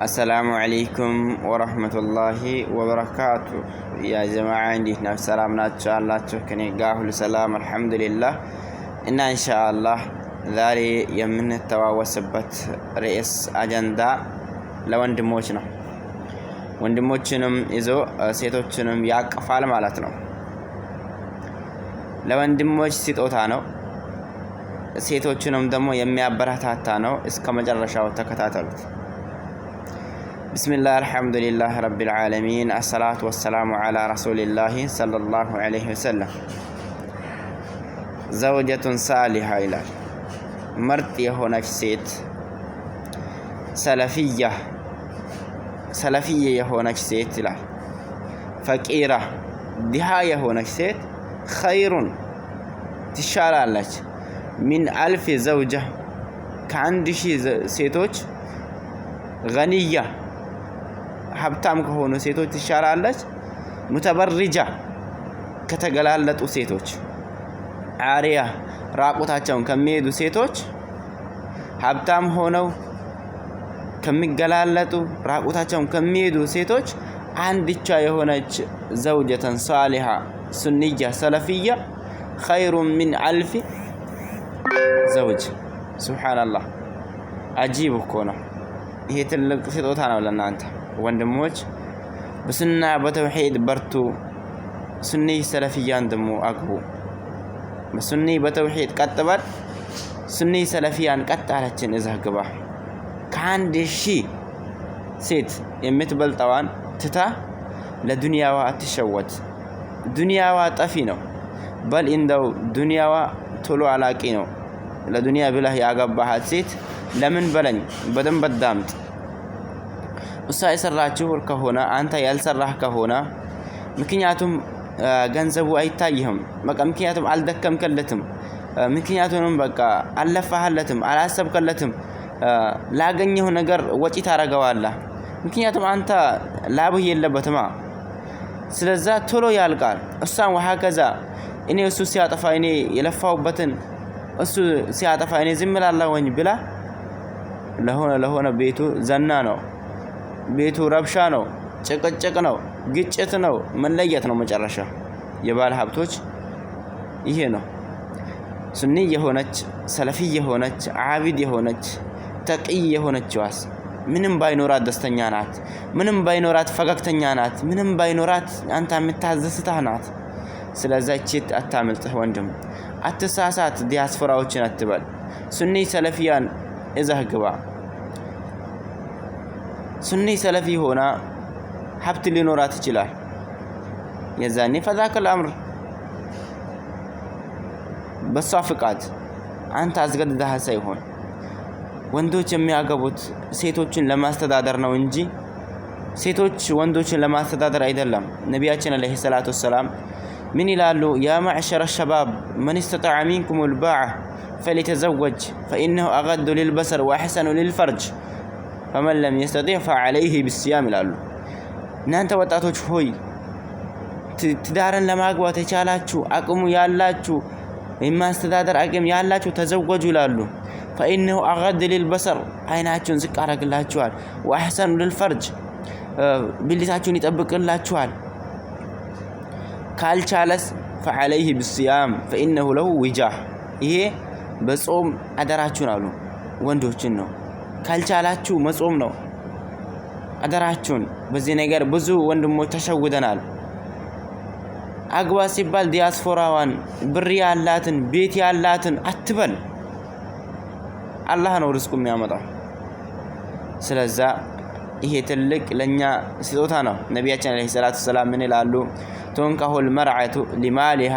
السلام عليكم ورحمة الله وبركاته يا جماعة عندي نفس سلامنا إن شاء الله تشكني قاهل سلام الحمد لله إن شاء الله ذاري يمن التواوسبت رئيس أجندا ወንድሞችንም ይዞ ሴቶችንም ያቀፋል ማለት ነው። ለወንድሞች ስጦታ ነው፣ ሴቶችንም ደግሞ የሚያበረታታ ነው። እስከ መጨረሻው ተከታተሉት። ብስሚላህ አልሐምዱሊላህ ረቢል ዓለሚን አሰላቱ ወሰላሙ ዐላ ረሱሊላህ ሰለላሁ ዐለይሂ ወሰለም። ዘውጀቱን ሳሊሃ ይላል፣ ምርጥ የሆነች ሴት ሰለፊያ የሆነች ሴት ይላል። ፈቂራ ድሃ የሆነች ሴት ኸይሩን ትሻላለች፣ ሚን አልፍ ዘውጃ ከአንድ ሺህ ሴቶች፣ ገኒያ ሀብታም ከሆኑ ሴቶች ትሻላለች፣ ሙተበርጃ ከተገላለጡ ሴቶች፣ አሪያ ራቁታቸውን ከሚሄዱ ሴቶች፣ ሀብታም ሆነው ከሚገላለጡ ራቁታቸውን ከሚሄዱ ሴቶች አንድቻ የሆነች ዘውጀተን ሳሊሃ ሱንያ ሰለፊያ ኸይሩን ሚን አልፍ ዘውጅ። ሱብሃንአላህ አጂብ እኮ ነው። ይሄ ትልቅ ስጦታ ነው ለእናንተ ወንድሞች። በሱና በተውሂድ በርቱ። ሱኒ ሰለፊያን ደግሞ አግቡ። በሱኒ በተውሂድ ቀጥ በል። ሱኒ ሰለፊያን ቀጥ አለችን እዛ ግባ። ከአንድ ሺህ ሴት የምትበልጠዋን ትታ ለዱንያዋ አትሸወት። ዱንያዋ ጠፊ ነው። በል እንደው ዱንያዋ ቶሎ አላቂ ነው። ለዱንያ ብለህ ያገባሃት ሴት ለምን በለኝ በደንብ አዳምጥ። እሷ የሰራችው ከሆነ አንተ ያልሰራህ ከሆነ ምክንያቱም ገንዘቡ አይታይህም። በቃ ምክንያቱም አልደከምከለትም። ምክንያቱም በቃ አልለፋህለትም፣ አላሰብከለትም። ላገኘው ነገር ወጪ ታረጋዋለህ። ምክንያቱም አንተ ላብህ የለበትማ። ስለዛ ቶሎ ያልቃል። እሷን ወሃከዛ እኔ እሱ ሲያጠፋ እኔ የለፋውበትን እሱ ሲያጠፋ እኔ ዝም እላለሁኝ ብላ ለሆነ ቤቱ ዘና ነው፣ ቤቱ ረብሻ ነው፣ ጭቅጭቅ ነው፣ ግጭት ነው፣ መለየት ነው መጨረሻ። የባለ ሀብቶች ይሄ ነው። ሱኒ የሆነች ሰለፊ የሆነች ዓቢድ የሆነች ተቅይ የሆነች ዋስ ምንም ባይኖራት ደስተኛ ናት። ምንም ባይኖራት ፈገግተኛ ናት። ምንም ባይኖራት አንተ የምታዘስታህ ናት። ስለዚህ እቺት አታምልጥህ ወንድም፣ አትሳሳት። ዲያስፖራዎችን አትበል። ሱኒ ሰለፊያን እዛህ ግባ። ሱኒ ሰለፊ ሆና ሀብት ሊኖራት ይችላል። የዛኔ ፈዛከል አምር በሷ ፍቃድ አንተ አስገድደህ ሳይሆን ወንዶች የሚያገቡት ሴቶችን ለማስተዳደር ነው እንጂ ሴቶች ወንዶችን ለማስተዳደር አይደለም። ነቢያችን አለይሂ ሰላቱ ወሰላም ምን ይላሉ? ያ ማዕሸረ ሸባብ መን استطاع منكم الباعة فليتزوج فإنه أغض للبصر وأحسن للفرج فمن لم يستطع فعليه بالصيام ይላሉ። እናንተ ወጣቶች ሆይ ትዳርን ለማግባት የቻላችሁ አቅሙ ያላችሁ የማስተዳደር አቅም ያላችሁ ተዘወጁ ይላሉ። فإنه أغض للبصر አይናችሁን ዝቅ አረግላችኋል። وأحسن للفرج ብልታችሁን ይጠብቅላችኋል። ካልቻለስ فعليه بالصيام فإنه له وجاح ይሄ በጾም አደራችሁን አሉ ወንዶችን ነው። ካልቻላችሁ መጾም ነው አደራችሁን። በዚህ ነገር ብዙ ወንድሞች ተሸውደናል። አግባ ሲባል ዲያስፖራዋን ብር ያላትን ቤት ያላትን አትበል። አላህ ነው ርዝቁ የሚያመጣው። ስለዛ ይሄ ትልቅ ለኛ ስጦታ ነው። ነቢያችን አለይሂ ሰላቱ ሰላም ምን ይላሉ? ተንከሁል መርዓቱ ሊማሊሃ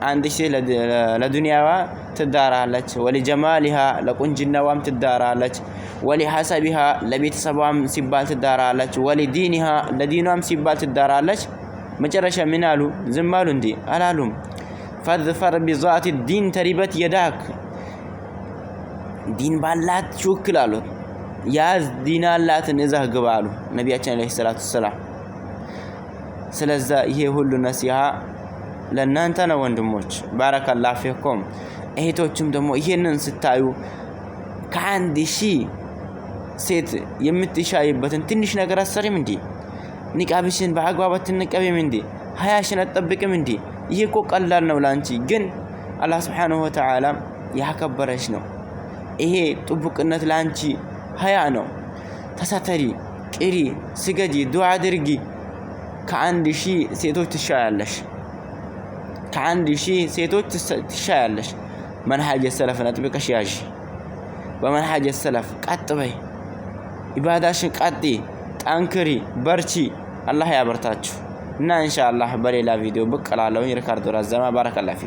አንድ ሺህ ለዱንያዋ ትዳራለች፣ ወለጀማሊሃ ለቁንጅናዋም ትዳራለች፣ ወለሐሰቢሃ ለቤተሰቧም ሲባል ትዳራለች፣ ወለዲኒሃ ለዲኗም ሲባል ትዳራለች። መጨረሻ ምን አሉ? ዝም አሉ እንዴ? አላሉም። ፈዝፈር ቢዛቲ ዲን ተሪበት የዳክ ዲን ባላት ሹክል አሉ። ያዝ ዲን አላትን እዛህ ግባ አሉ ነቢያችን አለይሂ ሰላቱ ሰላም። ስለዛ ይሄ ሁሉ ነሲሃ ለእናንተ ነው ወንድሞች። ባረከላሁ ፊኩም። እህቶችም ደግሞ ይሄንን ስታዩ ከአንድ ሺህ ሴት የምትሻይበትን ትንሽ ነገር አሰሪም እንዴ ንቃብሽን በአግባባት ትንቀበም እንዴ ሀያሽን አትጠብቅም እንዴ ይሄ እኮ ቀላል ነው ላንቺ ግን አላህ Subhanahu Wa Ta'ala ያከበረሽ ነው ይሄ ጥብቅነት ላንቺ ሀያ ነው ተሳተሪ ቅሪ ስገጂ ዱዓ አድርጊ ከአንድ ሺህ ሴቶች ትሻያለሽ ከአንድ ሺህ ሴቶች ትሻያለሽ መንሃጅ ሰለፍን አጥብቀሽ ያዥ በመንሃጅ ሰለፍ ቀጥ በይ ኢባዳሽን ቀጥ ጠንክሪ በርቺ አላህ ያበርታችሁ እና ኢንሻአላህ በሌላ ቪዲዮ ብቅ እላለሁ ሪካርዶ ራዘማ ባረከላሁ